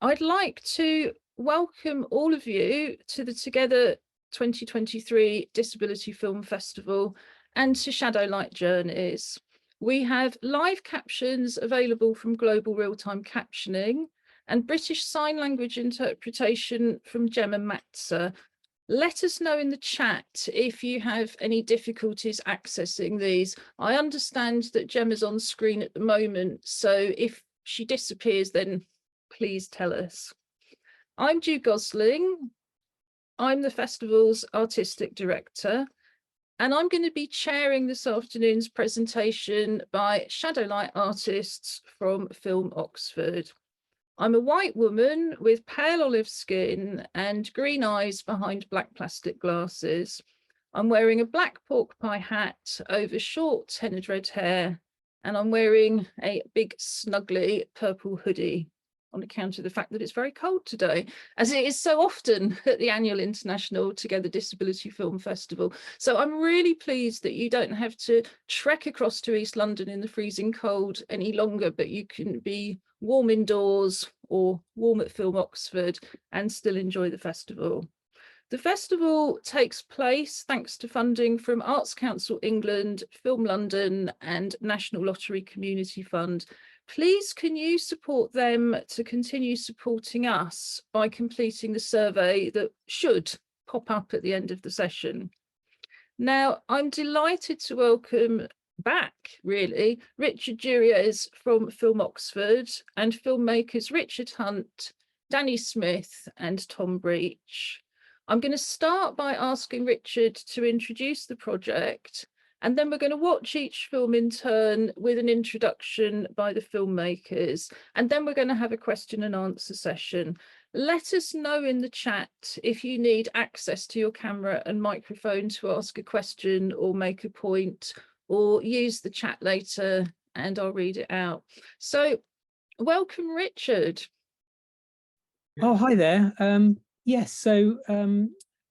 I'd like to welcome all of you to the Together 2023 Disability Film Festival and to Shadowlight Journeys. We have live captions available from Global Real-Time Captioning and British Sign Language interpretation from Gemma Matzer. Let us know in the chat if you have any difficulties accessing these. I understand that Gemma's on screen at the moment, so if she disappears, then please tell us. I'm Ju Gosling. I'm the festival's artistic director, and I'm going to be chairing this afternoon's presentation by Shadowlight Artists from Film Oxford. I'm a white woman with pale olive skin and green eyes behind black plastic glasses. I'm wearing a black pork pie hat over short tenured red hair, and I'm wearing a big snuggly purple hoodie on account of the fact that it's very cold today, as it is so often at the annual International Together Disability Film Festival. So I'm really pleased that you don't have to trek across to East London in the freezing cold any longer, but you can be warm indoors or warm at Film Oxford and still enjoy the festival. The festival takes place thanks to funding from Arts Council England, Film London and National Lottery Community Fund. Please can you support them to continue supporting us by completing the survey that should pop up at the end of the session. Now, I'm delighted to welcome back, really, Richard Duriez from Film Oxford and filmmakers Richard Hunt, Danny Smith and Tom Breach. I'm going to start by asking Richard to introduce the project, and then we're going to watch each film in turn with an introduction by the filmmakers, and then we're going to have a question and answer session. Let us know in the chat if you need access to your camera and microphone to ask a question or make a point, or use the chat later and I'll read it out. So welcome, Richard. Oh, hi there. Yes, so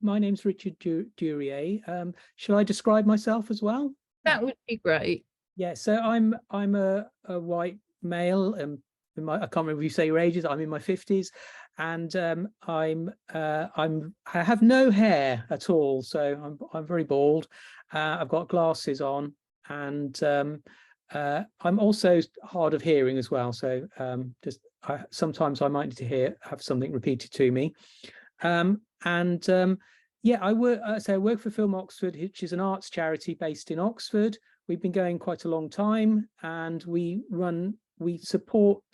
my name's Richard Duriez. Shall I describe myself as well? That would be great. Yeah, so I'm a white male. I can't remember if you say your ages. I'm in my 50s, and I have no hair at all, so I'm very bald. I've got glasses on, and I'm also hard of hearing as well. So sometimes I might need to have something repeated to me. Yeah, I work for Film Oxford, which is an arts charity based in Oxford. We've been going quite a long time, and we support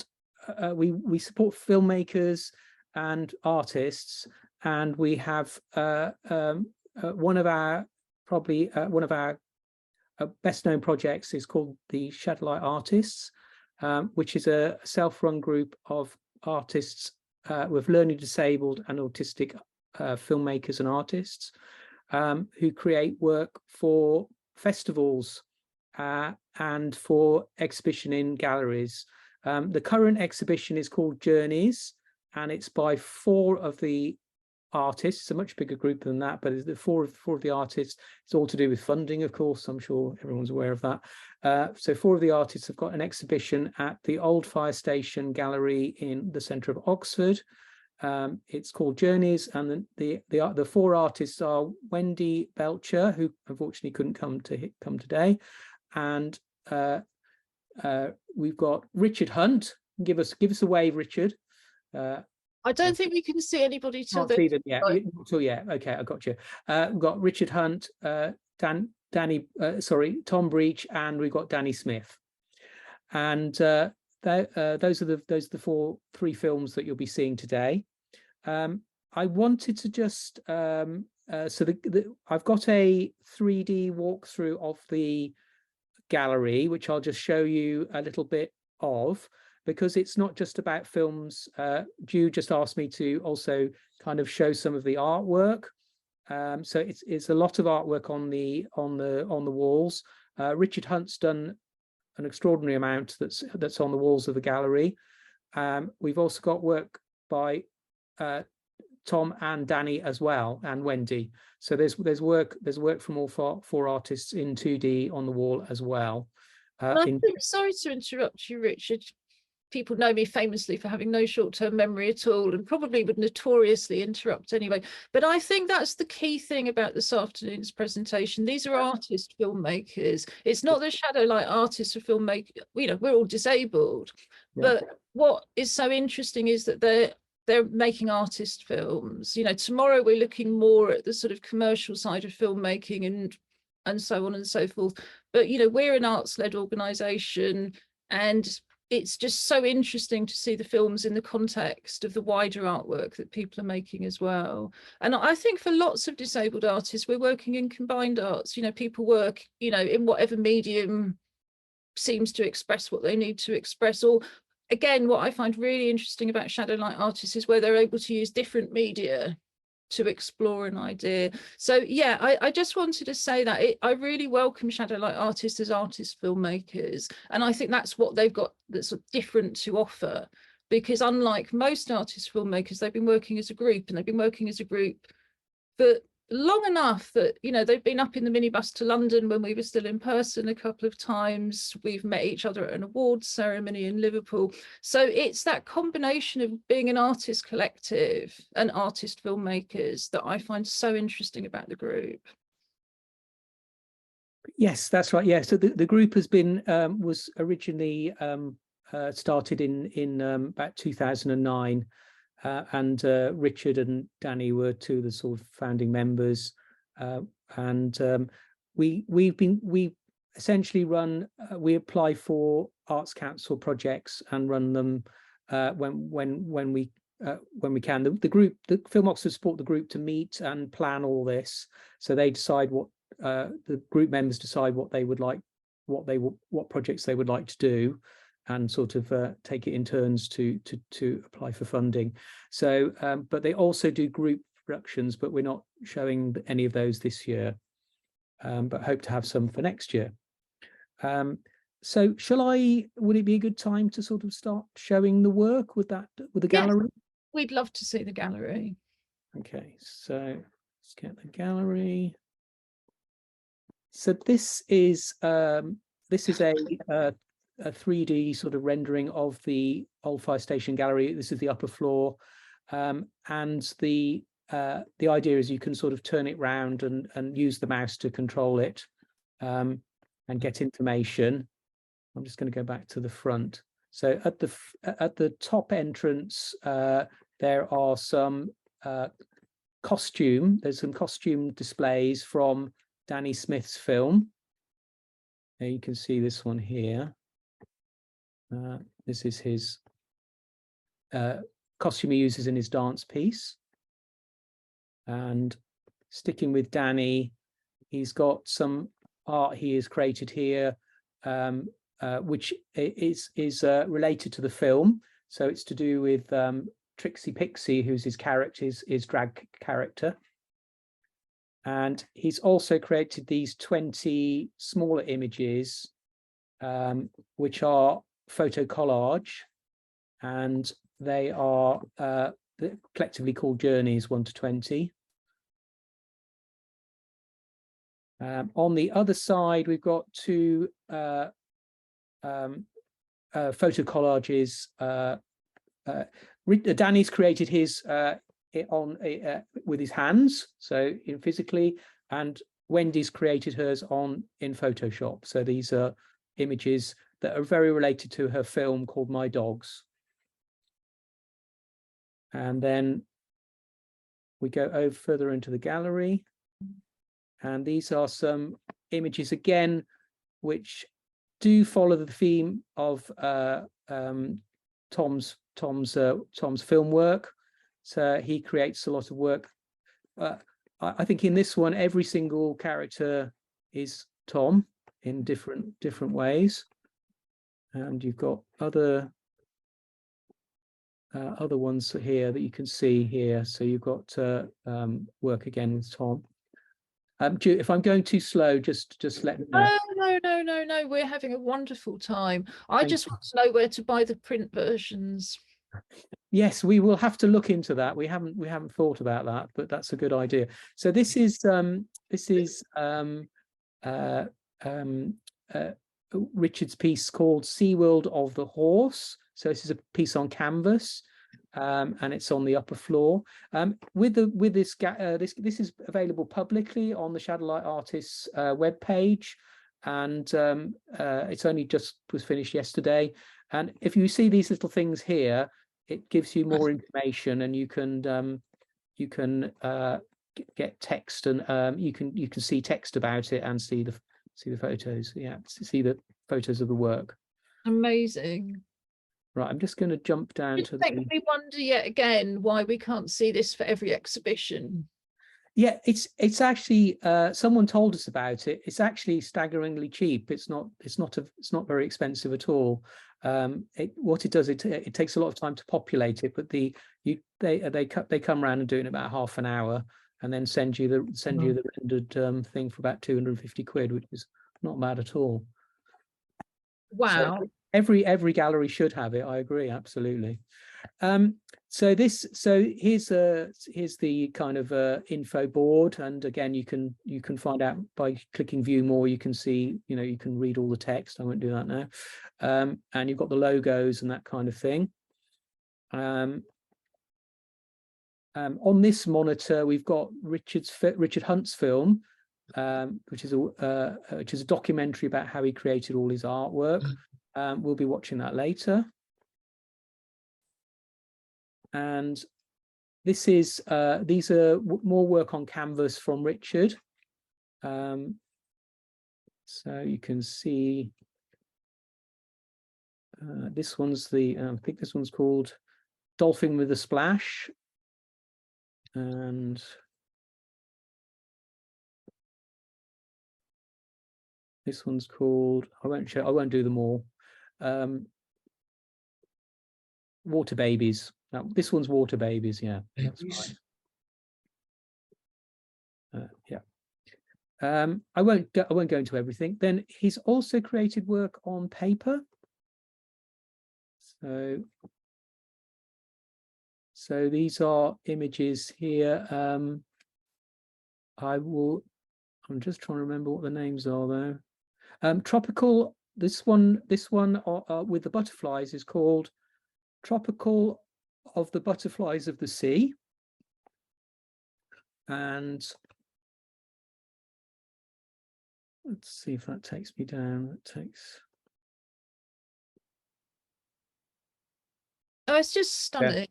filmmakers and artists, and we have one of our best known projects is called the Shadowlight Artists, which is a self-run group of artists with learning disabled and autistic filmmakers and artists who create work for festivals and for exhibition in galleries. The current exhibition is called Journeys, and it's by 4 of the artists. It's a much bigger group than that, but the four of the artists. It's all to do with funding, of course. I'm sure everyone's aware of that. So 4 of the artists have got an exhibition at the Old Fire Station Gallery in the centre of Oxford. It's called Journeys, and the 4 artists are Wendy Belcher, who unfortunately couldn't come today, and we've got Richard Hunt. Give us a wave, Richard. I don't think we can see anybody till see them yet. Okay, I got you. We've got Richard Hunt, Tom Breach, and we've got Danny Smith. And those are the 3 films that you'll be seeing today. I wanted to just I've got a 3D walkthrough of the gallery, which I'll just show you a little bit of, because it's not just about films. Ju just asked me to also kind of show some of the artwork. So it's a lot of artwork on the walls. Richard Hunt's done an extraordinary amount that's on the walls of the gallery. We've also got work by Tom and Danny as well, and Wendy. So there's work from all 4 artists in 2D on the wall as well. Sorry to interrupt you, Richard. people know me famously for having no short-term memory at all, and probably would notoriously interrupt anyway. But I think that's the key thing about this afternoon's presentation. These are artist filmmakers. It's not the Shadowlight artists or filmmakers, you know, we're all disabled. But what is so interesting is that they're making artist films. You know, tomorrow we're looking more at the sort of commercial side of filmmaking and so on and so forth. But, you know, we're an arts-led organisation, and it's just so interesting to see the films in the context of the wider artwork that people are making as well. And I think for lots of disabled artists, we're working in combined arts. You know, people work, you know, in whatever medium seems to express what they need to express. Or again, what I find really interesting about Shadowlight artists is where they're able to use different media to explore an idea. So yeah, I just wanted to say that I really welcome Shadowlight artists as artist filmmakers, and I think that's what they've got that's different to offer, because unlike most artist filmmakers, they've been working as a group, and they've been working as a group for long enough that, you know, they've been up in the minibus to London when we were still in person a couple of times. We've met each other at an awards ceremony in Liverpool. So it's that combination of being an artist collective and artist filmmakers that I find so interesting about the group. Yes, that's right. Yeah, so the group has been was originally started in about 2009. And Richard and Danny were two of the sort of founding members, and we essentially run. We apply for Arts Council projects and run them when we can. The group, the Film Oxford support the group to meet and plan all this. So they decide what the group members decide what they would like, what projects they would like to do, and sort of take it in turns to apply for funding. So, but they also do group productions, but we're not showing any of those this year, but hope to have some for next year. So would it be a good time to sort of start showing the work with the gallery? Yes, we'd love to see the gallery. Okay, so let's get the gallery. So this is a 3D sort of rendering of the old fire station gallery. This is the upper floor, and the idea is you can sort of turn it round and use the mouse to control it, and get information. I'm just going to go back to the front. So at the top entrance, there are some there's some costume displays from Danny Smith's film. There you can see this one here. This is his costume he uses in his dance piece. And sticking with Danny, he's got some art he has created here, which is related to the film. So it's to do with Trixie Pixie, who's his character, his drag character. And he's also created these 20 smaller images, which are photo collage, and they are collectively called Journeys 1 to 20. On the other side, we've got two photo collages. Danny's created his with his hands, so physically, and Wendy's created hers in Photoshop. So these are images that are very related to her film called My Dogs. And then we go over further into the gallery, and these are some images again which do follow the theme of Tom's film work. So he creates a lot of work. I think in this one, every single character is Tom in different ways, and you've got other ones here that you can see here. So you've got work again with Tom. If I'm going too slow, just let me know. No, we're having a wonderful time. I just want to know where to buy the print versions. Yes, we will have to look into that. We haven't thought about that, but that's a good idea. So this is Richard's piece called Sea World of the Horse. So this is a piece on canvas, and it's on the upper floor. This is available publicly on the Shadowlight Artists webpage, and it's only just was finished yesterday. And if you see these little things here, it gives you more information, and you can get text, and you can see text about it and see the photos. Yeah, see the photos of the work. Amazing. Right, I'm just going to jump down It to makes the. me wonder yet again why we can't see this for every exhibition. Yeah, it's actually someone told us about it. It's actually staggeringly cheap. It's not very expensive at all. What it does, it takes a lot of time to populate it, but they come around and do it in about half an hour, and then send you the rendered thing for about 250 quid, which is not bad at all. Wow. So every gallery should have it. I agree, absolutely. So here's the kind of info board, and again you can find out by clicking view more. You can see, you can read all the text. I won't do that now. And you've got the logos and that kind of thing. On this monitor we've got Richard Hunt's film, which is a documentary about how he created all his artwork. We'll be watching that later. And this is these are more work on canvas from Richard. So you can see this one's I think this one's called Dolphin with a Splash, and this one's called, I won't do them all. Water Babies. Now, this one's Water Babies. Yeah, that's right. Yeah. I won't go into everything. Then he's also created work on paper. So these are images here. I'm just trying to remember what the names are though. Tropical. This one with the butterflies is called Tropical of the Butterflies of the Sea. And let's see if that takes me down. Oh, it's just stunning.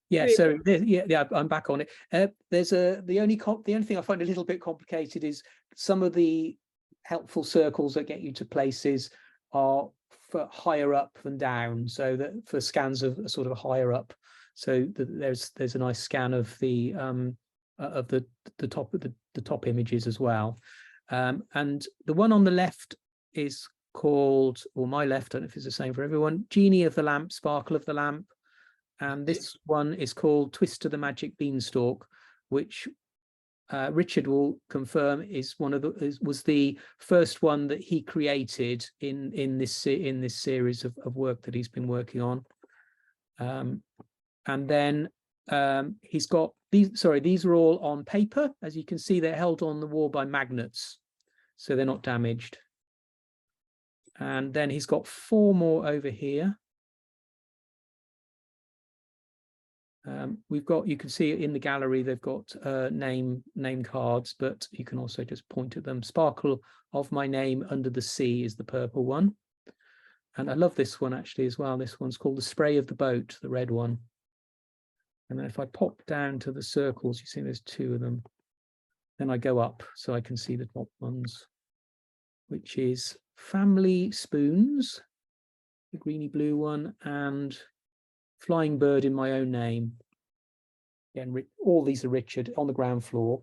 Yeah, Really. so yeah, I'm back on it. The only thing I find a little bit complicated is some of the helpful circles that get you to places are for higher up than down, so that for scans of sort of higher up, so there's a nice scan of the top images as well. And the one on the left is called, or my left, I don't know if it's the same for everyone, Genie of the Lamp, Sparkle of the Lamp. And this one is called Twist of the Magic Beanstalk, which Richard will confirm was the first one that he created in this series of work that he's been working on. And then he's got these. Sorry, these are all on paper. As you can see, they're held on the wall by magnets, so they're not damaged. And then he's got 4 more over here. You can see in the gallery, they've got name cards, but you can also just point at them. Sparkle of My Name Under the Sea is the purple one. And I love this one actually as well. This one's called The Spray of the Boat, the red one. And then if I pop down to the circles, you see there's 2 of them. Then I go up so I can see the top ones, which is Family Spoons, the greeny blue one, and Flying Bird in My Own Name. Again, all these are Richard on the ground floor.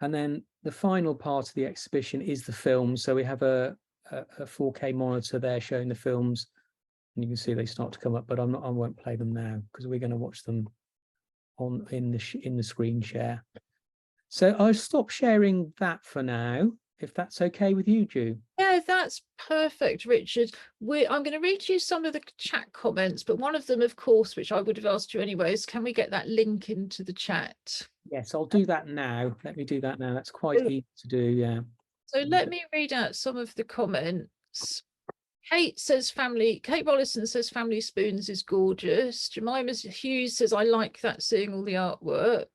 And then the final part of the exhibition is the film. So we have a 4K monitor there showing the films, and you can see they start to come up, but I won't play them now because we're going to watch them in the screen share. So I'll stop sharing that for now, if that's okay with you, Ju. Yeah, that's perfect, Richard. I'm going to read you some of the chat comments, but one of them, of course, which I would have asked you anyways, can we get that link into the chat? Yes, I'll do that now. Let me do that now. That's quite easy to do, yeah. So let me read out some of the comments. Kate Rollison says Family Spoons is gorgeous. Jemima Hughes says, I like that, seeing all the artwork.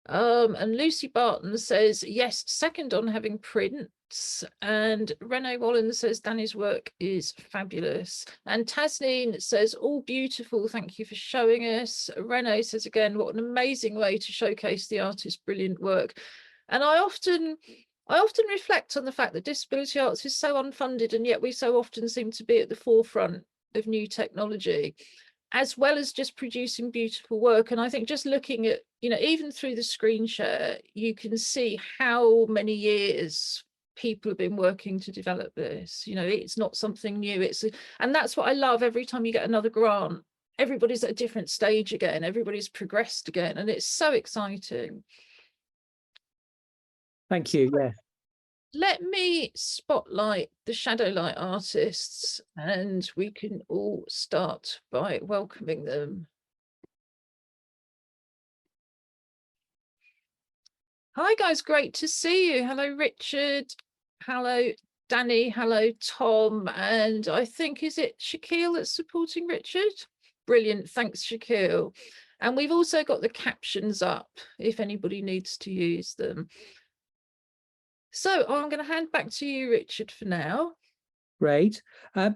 And Lucy Barton says, yes, second on having prints. And Renee Wallen says, Danny's work is fabulous. And Tasneen says, all beautiful, thank you for showing us. Renee says, again, what an amazing way to showcase the artist's brilliant work. And I often reflect on the fact that disability arts is so unfunded, and yet we so often seem to be at the forefront of new technology, as well as just producing beautiful work. And I think just looking at, even through the screen share, you can see how many years people have been working to develop this. It's not something new. And that's what I love. Every time you get another grant, everybody's at a different stage again. Everybody's progressed again, and it's so exciting. Thank you. Yeah. Let me spotlight the Shadowlight artists, and we can all start by welcoming them. Hi guys, great to see you. Hello Richard, hello Danny, hello Tom, and I think, is it Shaquille that's supporting Richard? Brilliant, thanks Shaquille. And we've also got the captions up if anybody needs to use them. So I'm going to hand back to you, Richard, for now. Great. So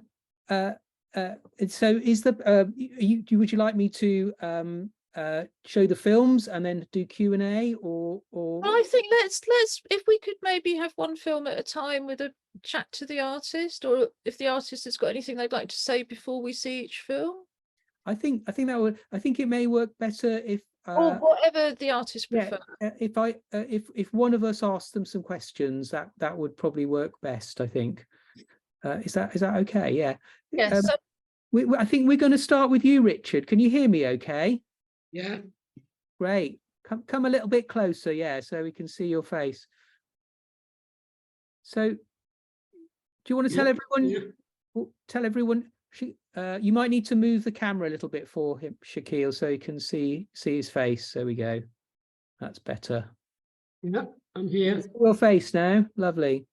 is would you like me to show the films and then do Q&A, or? Well, I think let's if we could maybe have one film at a time with a chat to the artist, or if the artist has got anything they'd like to say before we see each film. I think it may work better if or whatever the artist prefers. If one of us asks them some questions, that would probably work best, I think. Is that okay? Yeah. Yes. I think we're going to start with you, Richard. Can you hear me okay? Yeah. Great. Come a little bit closer, yeah, so we can see your face. So do you want to tell everyone? Yeah. Tell everyone. You might need to move the camera a little bit for him, Shaquille, so you can see his face. There we go. That's better. Yeah, I'm here. Your face now. Lovely.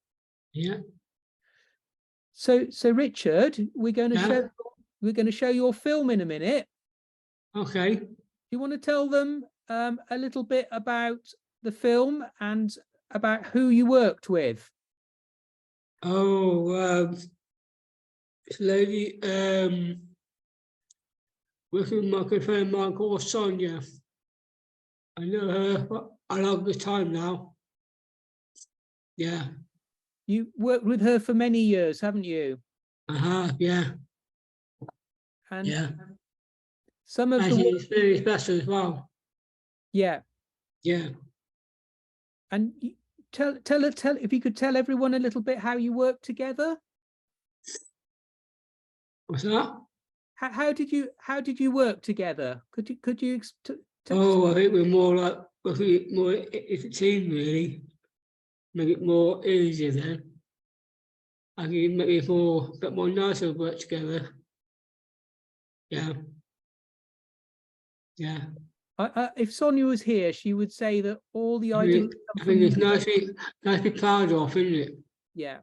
Yeah. So Richard, we're going to show your film in a minute. Okay. Do you want to tell them a little bit about the film and about who you worked with? Oh, this lady, working with my good friend Michael, Sonia. I know her for a long time now. Yeah. You worked with her for many years, haven't you? Yeah. And yeah. Some of the she's very special as well. Yeah. Yeah. And tell if you could tell everyone a little bit how you work together. What's that? How did you work together? Could you Oh, I think we're more like it's a team really. Make it more easier then. I can make it a bit more nicer to work together. Yeah. Yeah. If Sonia was here, she would say that all the ideas. I think it's nicely proud of, isn't it? Yeah.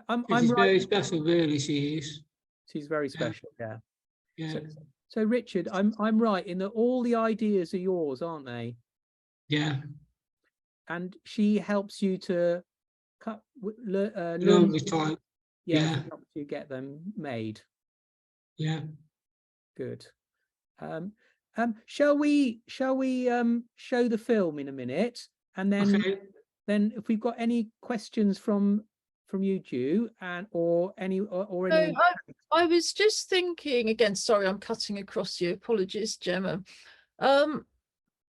I'm right. Very special, really. She's very special. Yeah. Yeah. So Richard, I'm right in that all the ideas are yours, aren't they? Yeah. And she helps you to learn the time. Yeah. Helps you get them made. Yeah. Good. Shall we show the film in a minute, and then if we've got any questions from you, Ju, or any. I was just thinking again. Sorry, I'm cutting across you. Apologies, Gemma.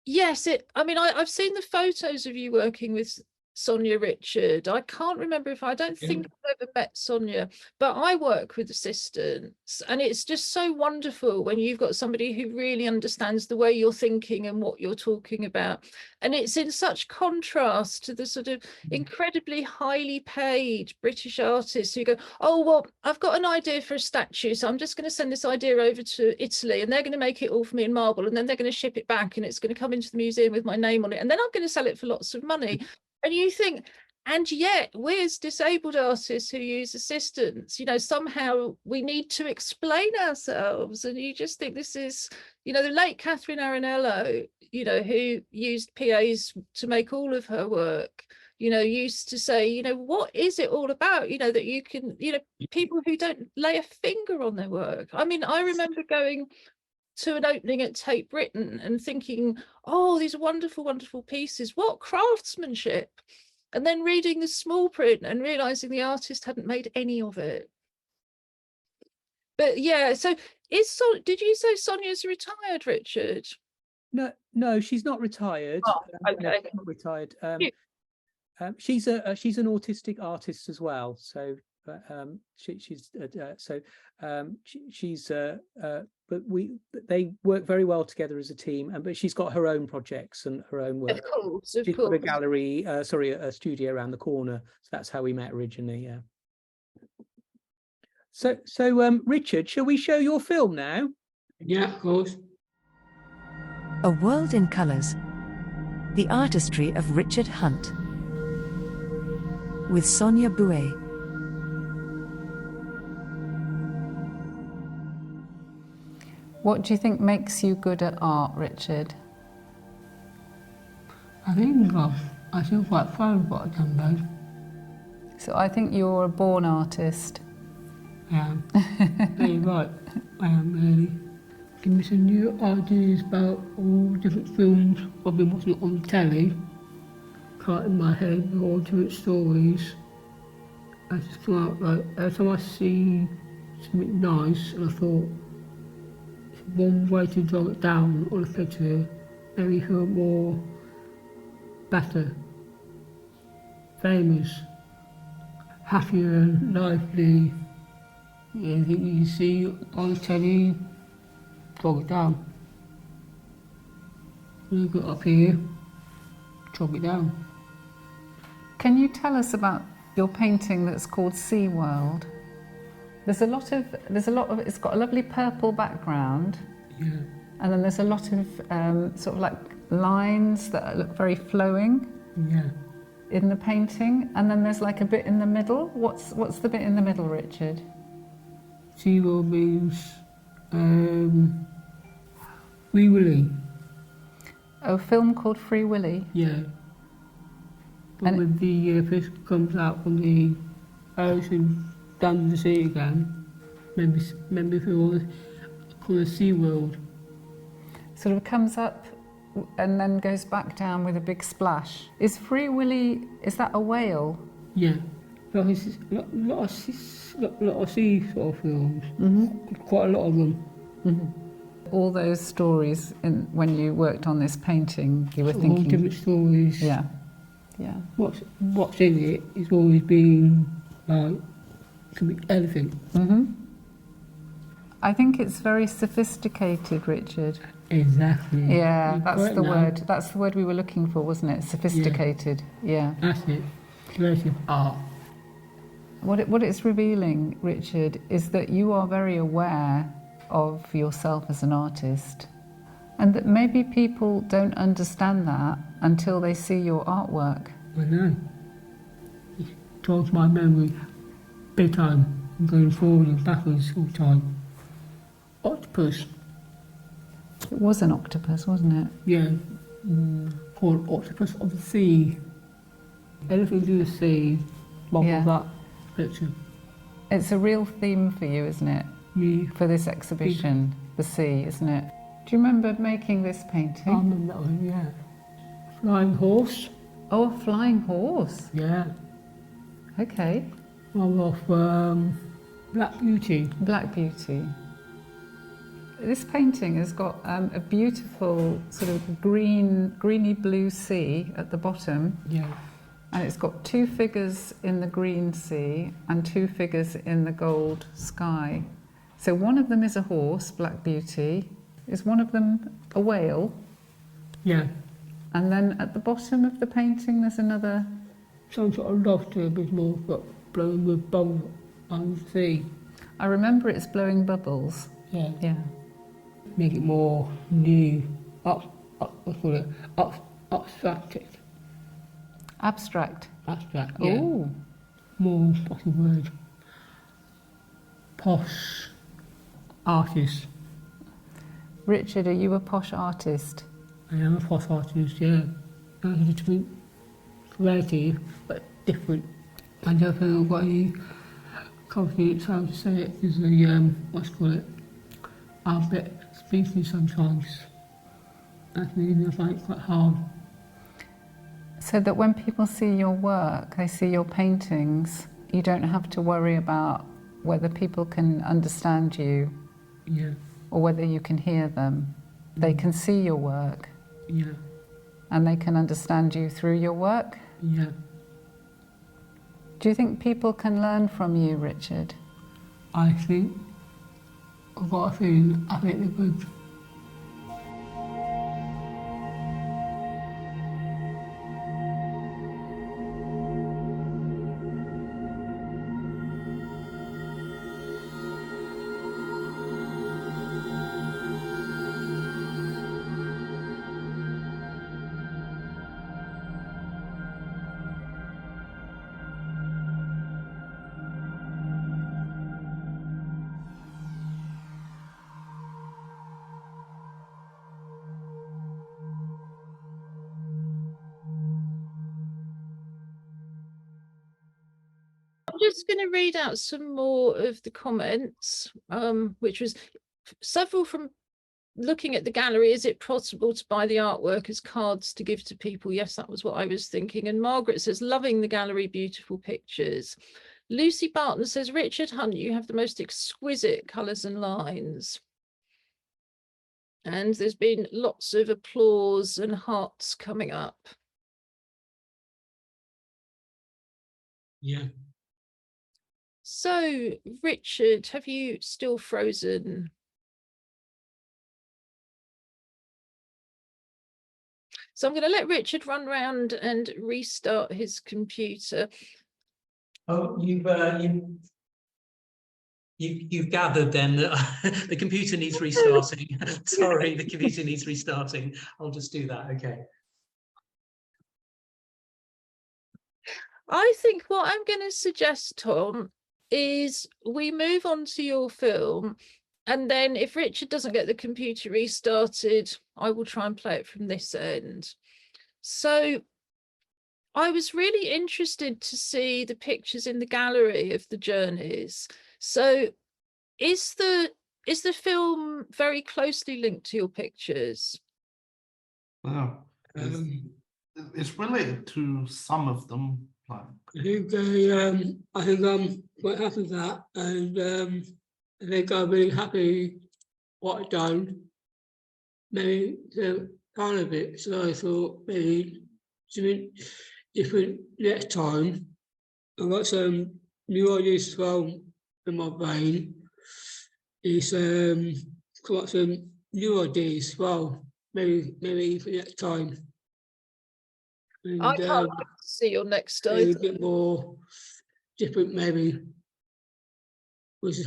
Yes, I've seen the photos of you working with Sonia, Richard. I can't remember I don't think I've ever met Sonia, but I work with assistants, and it's just so wonderful when you've got somebody who really understands the way you're thinking and what you're talking about. And it's in such contrast to the sort of incredibly highly paid British artists who go, oh, well, I've got an idea for a statue, so I'm just going to send this idea over to Italy, and they're going to make it all for me in marble, and then they're going to ship it back, and it's going to come into the museum with my name on it, and then I'm going to sell it for lots of money. And you think, And yet we as disabled artists who use assistants, somehow we need to explain ourselves. And you just think this is, the late Catherine Aronello, who used PAs to make all of her work, used to say, what is it all about? That you can, people who don't lay a finger on their work. I mean, I remember going to an opening at Tate Britain and thinking, oh, these wonderful, wonderful pieces, what craftsmanship. And then reading the small print and realizing the artist hadn't made any of it. But yeah, so did you say Sonia's retired, Richard? No, she's not retired. Oh, No, okay. she's not retired. She's an autistic artist as well. So but they work very well together as a team. But she's got her own projects and her own work. Of course. She's got a gallery, a studio around the corner. So that's how we met originally. Yeah. So Richard, shall we show your film now? Yeah, of course. A World in Colours. The Artistry of Richard Hunt. With Sonia Bouet. What do you think makes you good at art, Richard? I think I feel quite proud of what I've done, though. So I think you're a born artist. I am. You're right. I am really. Give me some new ideas about all different films I've been watching on telly. Caught in my head with all different stories. I just feel like every time I see something nice, and I thought it's one way to draw it down on a picture, make me feel more better, famous, happier and lively. Anything you see on the telly, draw it down. When you get up here, draw it down. Can you tell us about your painting that's called Sea World? There's a lot of, it's got a lovely purple background. Yeah. And then there's a lot of sort of like lines that look very flowing. Yeah. In the painting. And then there's like a bit in the middle. What's the bit in the middle, Richard? Sea World means Free Willy. A film called Free Willy. Yeah. But And when the fish comes out from the ocean down to the sea again, maybe feel called a Sea World. sort of comes up and then goes back down with a big splash. Is Free Willy, is that a whale? Yeah. Lot of sea sort of films. Mm-hmm. Quite a lot of them. Mm-hmm. All those stories, when you worked on this painting, you were All thinking... different stories. Yeah, yeah. What's in it is always been like, could be anything. Mm-hmm. I think it's very sophisticated, Richard. Exactly. Yeah, You're that's right the now. word. That's the word we were looking for, wasn't it? Sophisticated. Yeah. That's it. Creative art. What it's revealing, Richard, is that you are very aware of yourself as an artist, and that maybe people don't understand that until they see your artwork. I know. It jogs my memory big time. I'm going forward and backwards all the time. Octopus. It was an octopus, wasn't it? Yeah. Called Octopus of the Sea. Anything to do with the sea, Yeah. that picture. It's a real theme for you, isn't it? Me. For this exhibition, the sea, isn't it? Do you remember making this painting? I remember that one, yeah. Flying horse. Oh, a flying horse. Yeah. Okay. One of Black Beauty. Black Beauty. This painting has got a beautiful sort of greeny blue sea at the bottom, Yeah. and it's got two figures in the green sea and two figures in the gold sky. So one of them is a horse, Black Beauty. Is one of them a whale? Yeah. And then at the bottom of the painting there's another... Some sort of lobster, a bit more, but blowing with bubbles on the sea. I remember it's blowing bubbles. Yeah. Yeah. Make it more new, abstracted. Abstract. Abstract, yeah. Oh, More, what's the word? Posh artist. Richard, are you a posh artist? I am a posh artist, yeah. I have a different creative, but different. I don't think I've got any confidence how to say it because the, what's it called? I'm a bit speaking sometimes. That's really, I find it quite hard. So that when people see your work, they see your paintings, you don't have to worry about whether people can understand you Yeah, or whether you can hear them. They can see your work yeah, and they can understand you through your work. yeah. Do you think people can learn from you, Richard? I think, I've got a feeling, I think they could. I'm just going to read out some more of the comments, which was several from looking at the gallery. Is it possible to buy the artwork as cards to give to people? Yes, that was what I was thinking. And Margaret says, loving the gallery, beautiful pictures. Lucy Barton says, Richard Hunt, you have the most exquisite colours and lines. And there's been lots of applause and hearts coming up. Yeah. So, Richard, have you still frozen? So I'm going to let Richard run round and restart his computer. Oh, you've gathered then that the computer needs restarting. Sorry, the computer needs restarting. I'll just do that. Okay. I think what I'm going to suggest, Tom, is we move on to your film, and then if Richard doesn't get the computer restarted, I will try and play it from this end. So I was really interested to see the pictures in the gallery of the journeys. So is the film very closely linked to your pictures? Well, it's related to some of them. Like, I think I'm quite happy with that, and I think I'm really happy what I've done. Maybe part of it, so I thought maybe something different next time. I've got some new ideas as well in my brain. It's got some new ideas as well. Maybe for next time. And, I can't wait to see your next a idea. bit more different, maybe. Which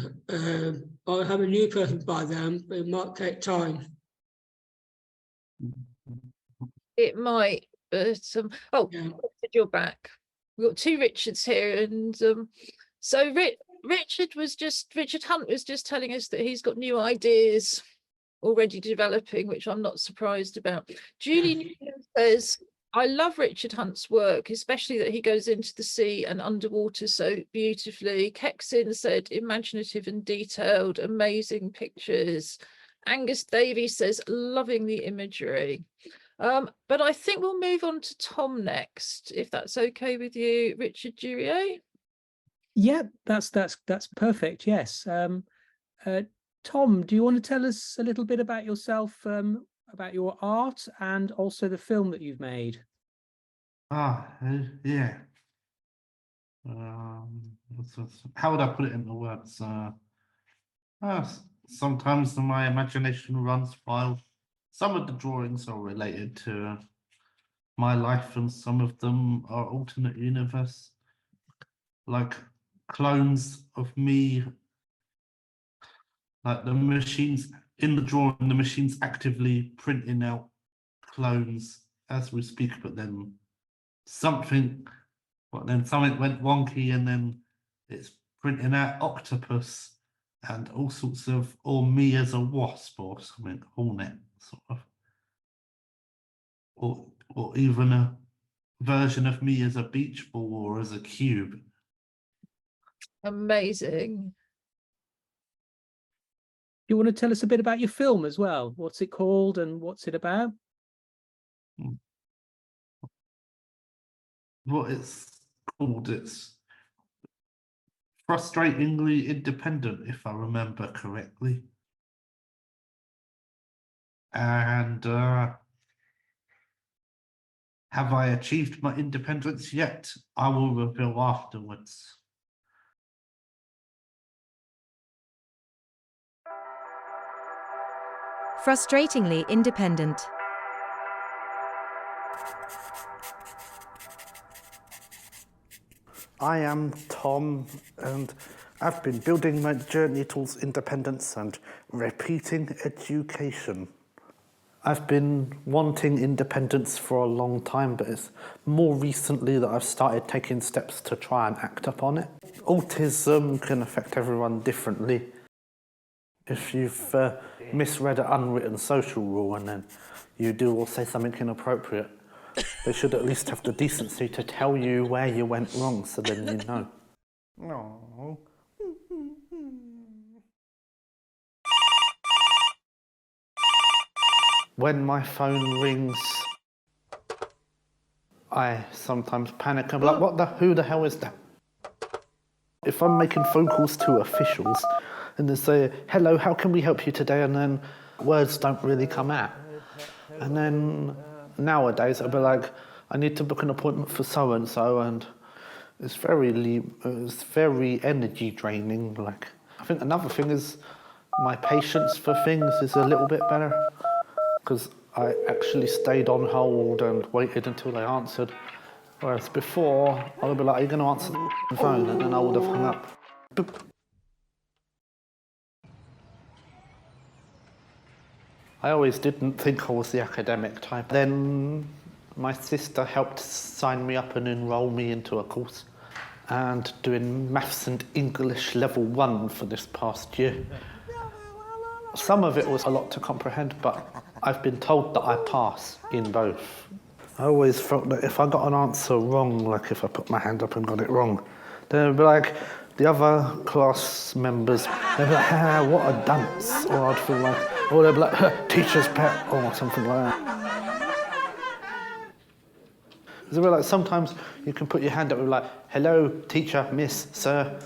I'll have a new person by then, but it might take time. It might, but oh, Yeah. Richard, you're back. We've got two Richards here, and so Richard Hunt was just telling us that he's got new ideas already developing, which I'm not surprised about. Julie Newman says, I love Richard Hunt's work, especially that he goes into the sea and underwater so beautifully. Kexin said, imaginative and detailed, amazing pictures. Angus Davies says, loving the imagery. But I think we'll move on to Tom next, if that's okay with you, Richard Durier. Yeah, that's perfect. Yes. Tom, do you want to tell us a little bit about yourself, about your art, and also the film that you've made? yeah. How would I put it into words? Sometimes my imagination runs wild. Some of the drawings are related to my life, and some of them are alternate universe, like clones of me. Like the machines in the drawing, the machine's actively printing out clones as we speak, but then something, but then something went wonky, and then it's printing out octopus and all sorts of, or me as a wasp or something, hornet sort of, or even a version of me as a beach ball or as a cube. Amazing. You want to tell us a bit about your film as well? What's it called and what's it about? What it's called, it's Frustratingly Independent, if I remember correctly. And have I achieved my independence yet? I will reveal afterwards. Frustratingly Independent. I am Tom, and I've been building my journey towards independence and repeating education. I've been wanting independence for a long time, but it's more recently that I've started taking steps to try and act upon it. Autism can affect everyone differently. If you've misread an unwritten social rule and then you do or say something inappropriate, they should at least have the decency to tell you where you went wrong, so then you know. No. When my phone rings, I sometimes panic. I'm like, who the hell is that? If I'm making phone calls to officials and they say, hello, how can we help you today? And then words don't really come out. And then nowadays I'll be like, I need to book an appointment for so-and-so, and it's very energy draining. Like, I think another thing is my patience for things is a little bit better, because I actually stayed on hold and waited until they answered. Whereas before, I would be like, are you going to answer the phone? And then I would have hung up. Boop. I always didn't think I was the academic type. Then my sister helped sign me up and enroll me into a course, and doing maths and English level 1 for this past year. Some of it was a lot to comprehend, but I've been told that I pass in both. I always felt that if I got an answer wrong, like if I put my hand up and got it wrong, they'd be like, the other class members, they'd be like, ah, what a dunce, or I'd feel like, or they'd be like, teacher's pet, or something like that. So like, sometimes you can put your hand up and be like, hello, teacher, miss, sir,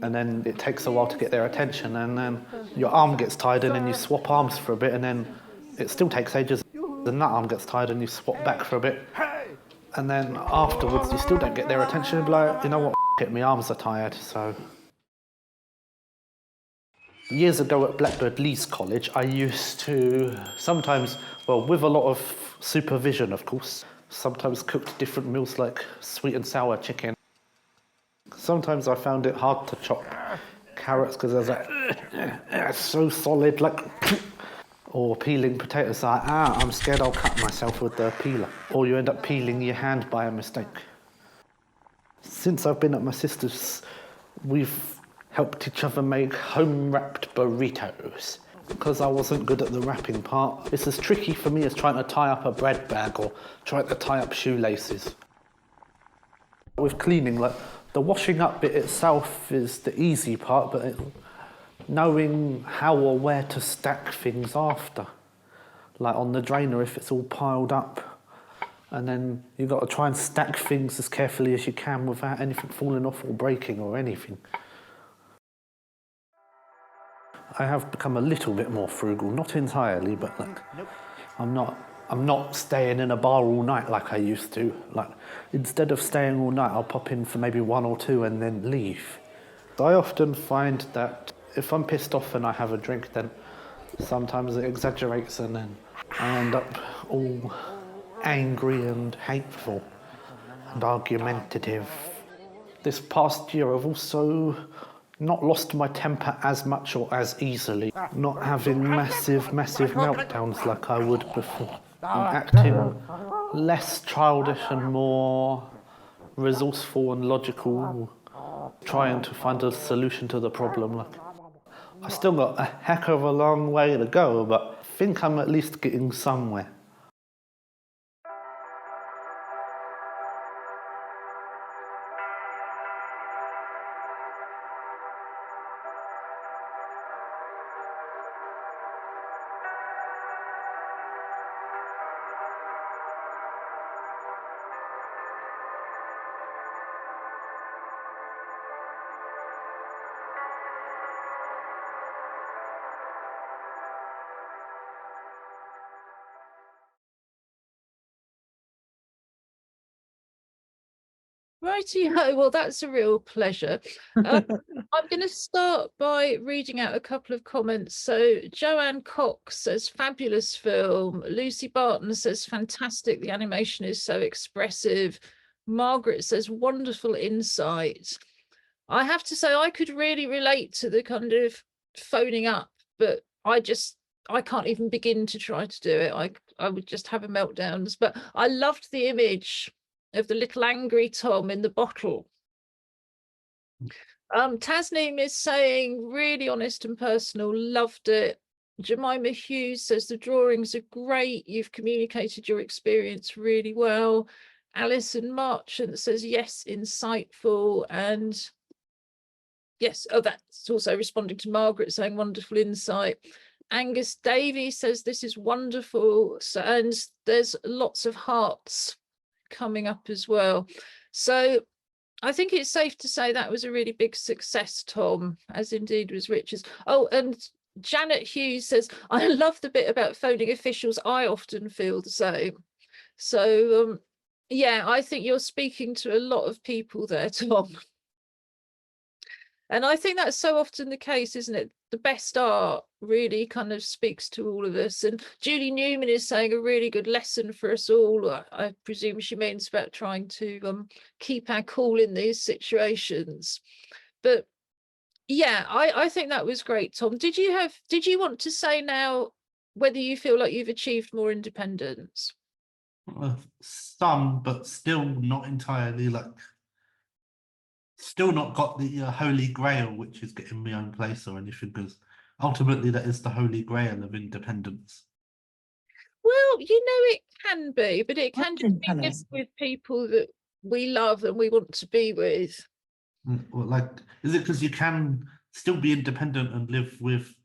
and then it takes a while to get their attention, and then your arm gets tired, and then you swap arms for a bit, and then it still takes ages. Then that arm gets tired, and you swap back for a bit, and then afterwards you still don't get their attention. And be like, you know what, it, my arms are tired. So years ago at Blackbird Leys College, I used to sometimes, well, with a lot of supervision, of course, sometimes cooked different meals like sweet and sour chicken. Sometimes I found it hard to chop carrots because I was like, it's so solid, like, or peeling potatoes, like, I'm scared I'll cut myself with the peeler. Or you end up peeling your hand by a mistake. Since I've been at my sister's, we've helped each other make home-wrapped burritos. Because I wasn't good at the wrapping part, it's as tricky for me as trying to tie up a bread bag or trying to tie up shoelaces. With cleaning, like, the washing up bit itself is the easy part, but knowing how or where to stack things after. Like on the drainer, if it's all piled up, and then you've got to try and stack things as carefully as you can without anything falling off or breaking or anything. I have become a little bit more frugal, not entirely, but like, I'm not staying in a bar all night like I used to. Like, instead of staying all night, I'll pop in for maybe 1 or 2 and then leave. I often find that if I'm pissed off and I have a drink, then sometimes it exaggerates and then I end up all angry and hateful and argumentative. This past year I've also not lost my temper as much or as easily, not having massive meltdowns like I would before, acting less childish and more resourceful and logical, trying to find a solution to the problem. Like, I still got a heck of a long way to go, but I think I'm at least getting somewhere. Righty-ho, well, that's a real pleasure. I'm going to start by reading out a couple of comments. So Joanne Cox says, fabulous film. Lucy Barton says, fantastic. The animation is so expressive. Margaret says, wonderful insight. I have to say, I could really relate to the kind of phoning up, but I can't even begin to try to do it. I would just have a meltdowns, but I loved the image of the little angry Tom in the bottle. Tasneem is saying, really honest and personal, loved it. Jemima Hughes says, the drawings are great. You've communicated your experience really well. Alison Marchant says, yes, insightful. And yes, oh, that's also responding to Margaret saying, wonderful insight. Angus Davey says, this is wonderful. So, and there's lots of hearts coming up as well. So I think it's safe to say that was a really big success, Tom, as indeed was Richard's. Oh, and Janet Hughes says, I love the bit about phoning officials. I often feel the same. So yeah, I think you're speaking to a lot of people there, Tom. And I think that's so often the case, isn't it? The best art really kind of speaks to all of us. And Julie Newman is saying a really good lesson for us all. I presume she means about trying to keep our cool in these situations. But yeah, I think that was great, Tom. Did you want to say now whether you feel like you've achieved more independence? Some, but still not entirely, like, still not got the holy grail, which is getting my own place or anything, because ultimately that is the holy grail of independence. Well, it can be, but it can just be lived with people that we love and we want to be with. Well, like, is it because you can still be independent and live with?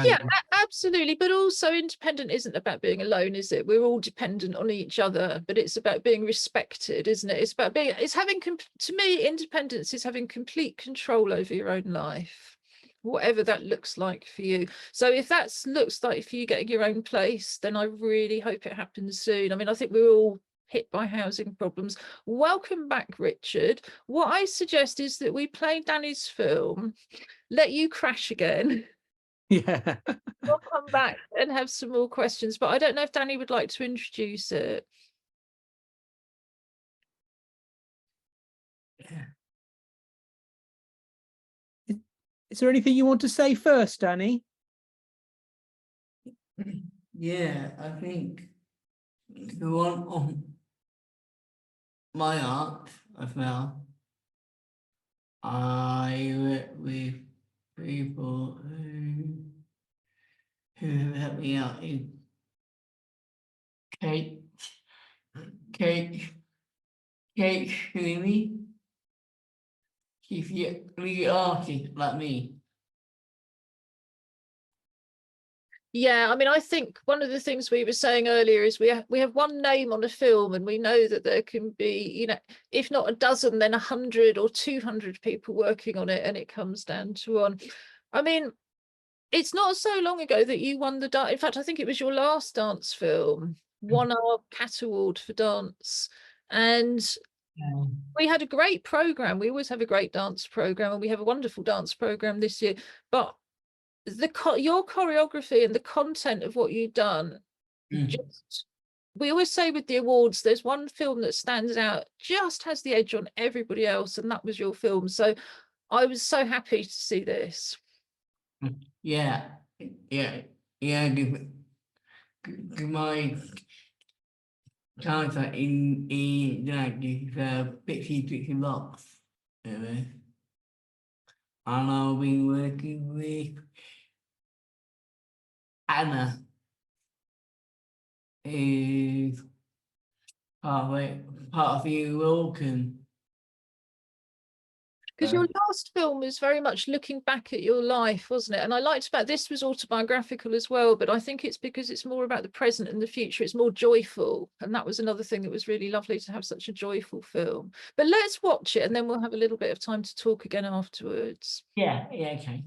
Yeah, absolutely. But also independent isn't about being alone, is it? We're all dependent on each other, but it's about being respected, isn't it? It's about to me, independence is having complete control over your own life, whatever that looks like for you. So if that looks like for you getting your own place, then I really hope it happens soon. I mean, I think we're all hit by housing problems. Welcome back, Richard. What I suggest is that we play Danny's film, let you crash again. Yeah. We'll come back and have some more questions, but I don't know if Danny would like to introduce it. Is there anything you want to say first, Danny? Yeah, I think the one on my art as well, I work with people who help me out in Kate Shuimi. She's really arty like me. Yeah, I mean, I think one of the things we were saying earlier is we have one name on a film, and we know that there can be, if not a dozen, then 100 or 200 people working on it, and it comes down to one. I mean, it's not so long ago that you won the in fact, I think it was your last dance film, won our CAT Award for dance. And we had a great program. We always have a great dance program, and we have a wonderful dance program this year. But your choreography and the content of what you've done, we always say with the awards, there's one film that stands out, just has the edge on everybody else, and that was your film. So I was so happy to see this. Yeah, give my character in Pixie Box, and I'll be working with Anna, is part of the welcome. Because your last film was very much looking back at your life, wasn't it? And I liked about this was autobiographical as well, but I think it's because it's more about the present and the future. It's more joyful. And that was another thing that was really lovely, to have such a joyful film. But let's watch it and then we'll have a little bit of time to talk again afterwards. Yeah, okay.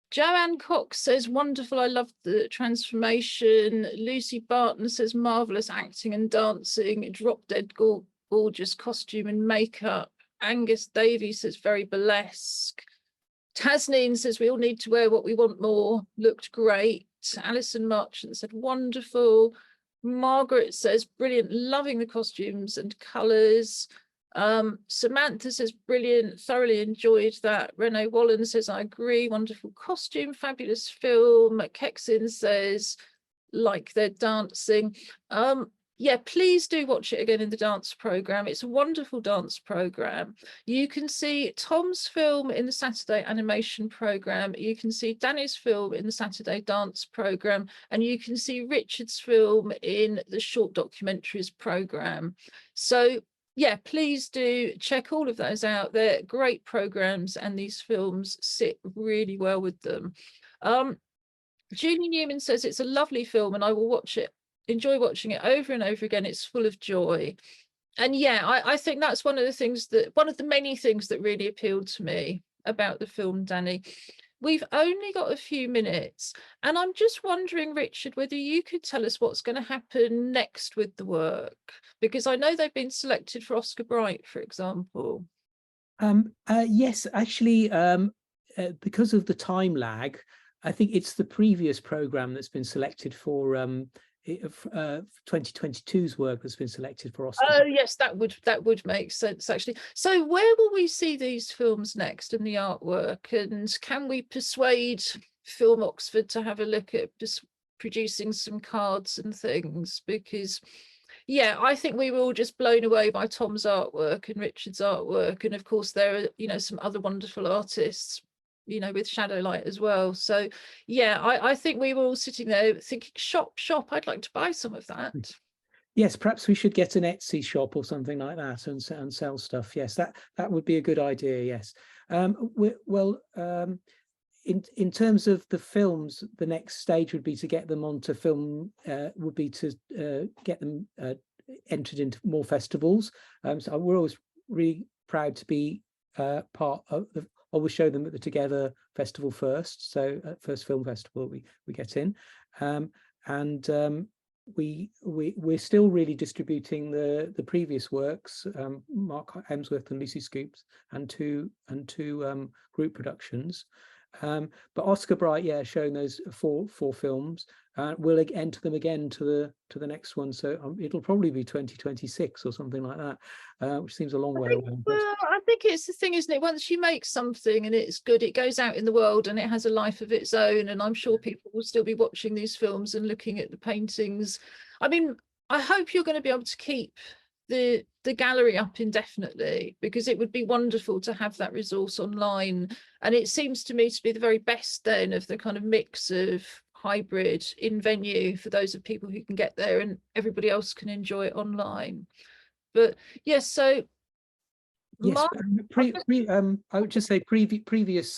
Joanne Cox says, wonderful, I love the transformation. Lucy Barton says, marvellous acting and dancing, drop dead gorgeous costume and makeup. Angus Davies says, very burlesque. Tasneen says, we all need to wear what we want more, looked great. Alison Marchant said, wonderful. Margaret says, brilliant, loving the costumes and colours. Samantha says, brilliant, thoroughly enjoyed that. Renee Wallen says, I agree, wonderful costume, fabulous film. Kexin says, like their dancing. Yeah, please do watch it again in the dance program. It's a wonderful dance program. You can see Tom's film in the Saturday animation program. You can see Danny's film in the Saturday dance program, and you can see Richard's film in the short documentaries program. So yeah, please do check all of those out. They're great programs, and these films sit really well with them. Julie Newman says it's a lovely film and I will watch it, enjoy watching it over and over again. It's full of joy. And yeah, I think that's one of the many things that really appealed to me about the film, Danny. We've only got a few minutes, and I'm just wondering, Richard, whether you could tell us what's going to happen next with the work, because I know they've been selected for Oscar Bright, for example. Yes, actually, because of the time lag, I think it's the previous program that's been selected for 2022's work that's been selected for Oscar. Oh yes, that would make sense actually. So where will we see these films next in the artwork, and can we persuade Film Oxford to have a look at producing some cards and things? Because yeah, I think we were all just blown away by Tom's artwork and Richard's artwork, and of course there are, you know, some other wonderful artists, you know, with Shadowlight as well. So yeah, I think we were all sitting there thinking, shop, I'd like to buy some of that. Yes, perhaps we should get an Etsy shop or something like that and sell stuff. Yes, that would be a good idea. Yes. In terms of the films, the next stage would be to get them onto film, would be to get them entered into more festivals. So we're always really proud to be part of the, always show them at the Together Festival first. So first film festival we get in, we're still really distributing the previous works, Mark Hemsworth and Lucy Scoops, and two group productions. But Oscar Bright, yeah, showing those four films, we'll enter them again to the next one. So it'll probably be 2026 or something like that, which seems a long way away. Well, I think it's the thing, isn't it? Once you make something and it's good, it goes out in the world and it has a life of its own. And I'm sure people will still be watching these films and looking at the paintings. I mean, I hope you're going to be able to keep the gallery up indefinitely, because it would be wonderful to have that resource online. And it seems to me to be the very best then of the kind of mix of hybrid in venue for those of people who can get there, and everybody else can enjoy it online. But yes, so yes, I would just say the previous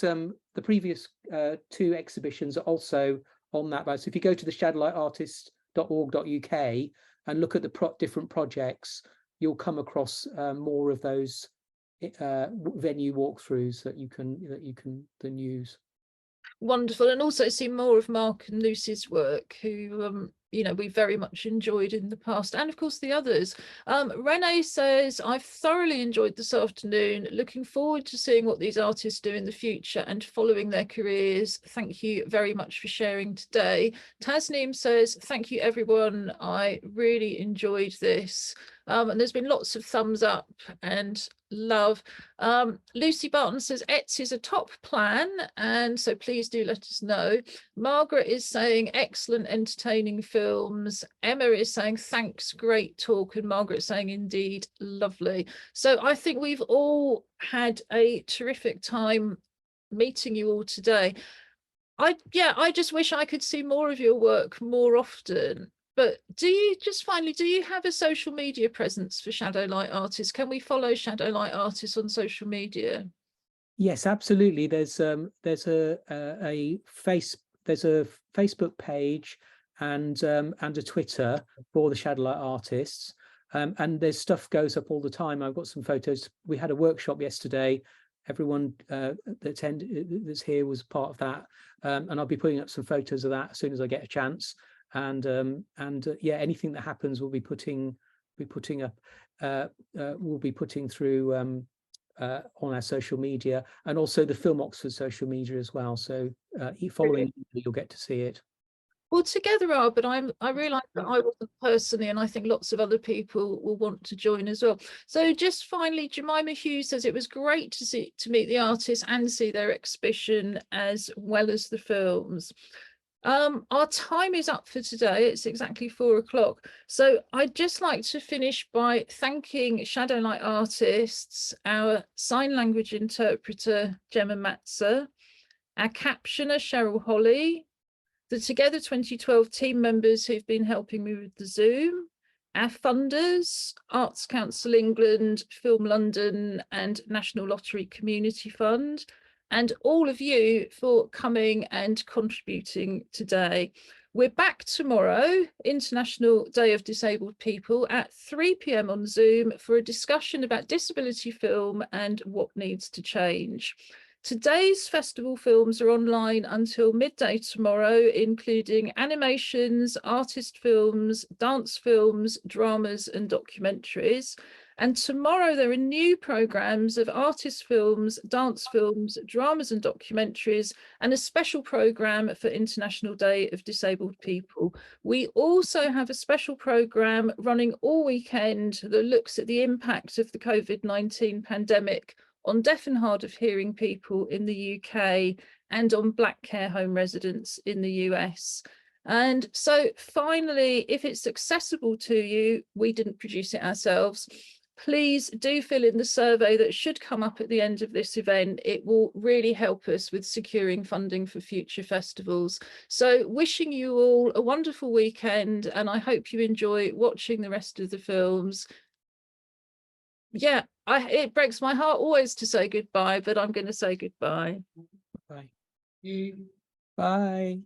two exhibitions are also on that. So if you go to the shadowlightartists.org.uk and look at the different projects, you'll come across more of those venue walkthroughs that you can then use. Wonderful. And also see more of Mark and Lucy's work, who you know, we very much enjoyed in the past, and of course the others. Renee says, I've thoroughly enjoyed this afternoon, looking forward to seeing what these artists do in the future and following their careers. Thank you very much for sharing today. Tasneem says, thank you everyone, I really enjoyed this. And there's been lots of thumbs up and love. Lucy Barton says Etsy is a top plan, and so please do let us know. Margaret is saying excellent, entertaining films. Emma is saying thanks, great talk, and Margaret saying indeed lovely. So I think we've all had a terrific time meeting you all today. I just wish I could see more of your work more often. But do you have a social media presence for Shadowlight Artists? Can we follow Shadowlight Artists on social media? Yes, absolutely. There's a Facebook page and a Twitter for the Shadowlight Artists, and there's stuff goes up all the time. I've got some photos. We had a workshop yesterday everyone that's here was part of that, and I'll be putting up some photos of that as soon as I get a chance. And yeah, anything that happens, we'll be putting up. We'll be putting through on our social media, and also the Film Oxford social media as well. So following, you'll get to see it. Well, together are, but I realise that I wasn't personally, and I think lots of other people will want to join as well. So just finally, Jemima Hughes says it was great to meet the artists and see their exhibition as well as the films. Our time is up for today. It's exactly 4 o'clock. So I'd just like to finish by thanking Shadowlight Artists, our sign language interpreter, Gemma Matzer, our captioner, Cheryl Holly, the Together 2012 team members who've been helping me with the Zoom, our funders, Arts Council England, Film London and National Lottery Community Fund, and all of you for coming and contributing today. We're back tomorrow, International Day of Disabled People, at 3 p.m. on Zoom for a discussion about disability film and what needs to change. Today's festival films are online until midday tomorrow, including animations, artist films, dance films, dramas and documentaries. And tomorrow there are new programmes of artist films, dance films, dramas and documentaries, and a special programme for International Day of Disabled People. We also have a special programme running all weekend that looks at the impact of the COVID-19 pandemic on deaf and hard of hearing people in the UK and on Black care home residents in the US. And so finally, if it's accessible to you, we didn't produce it ourselves, please do fill in the survey that should come up at the end of this event. It will really help us with securing funding for future festivals. So wishing you all a wonderful weekend, and I hope you enjoy watching the rest of the films. Yeah, it breaks my heart always to say goodbye, but I'm going to say goodbye. Bye. You Bye.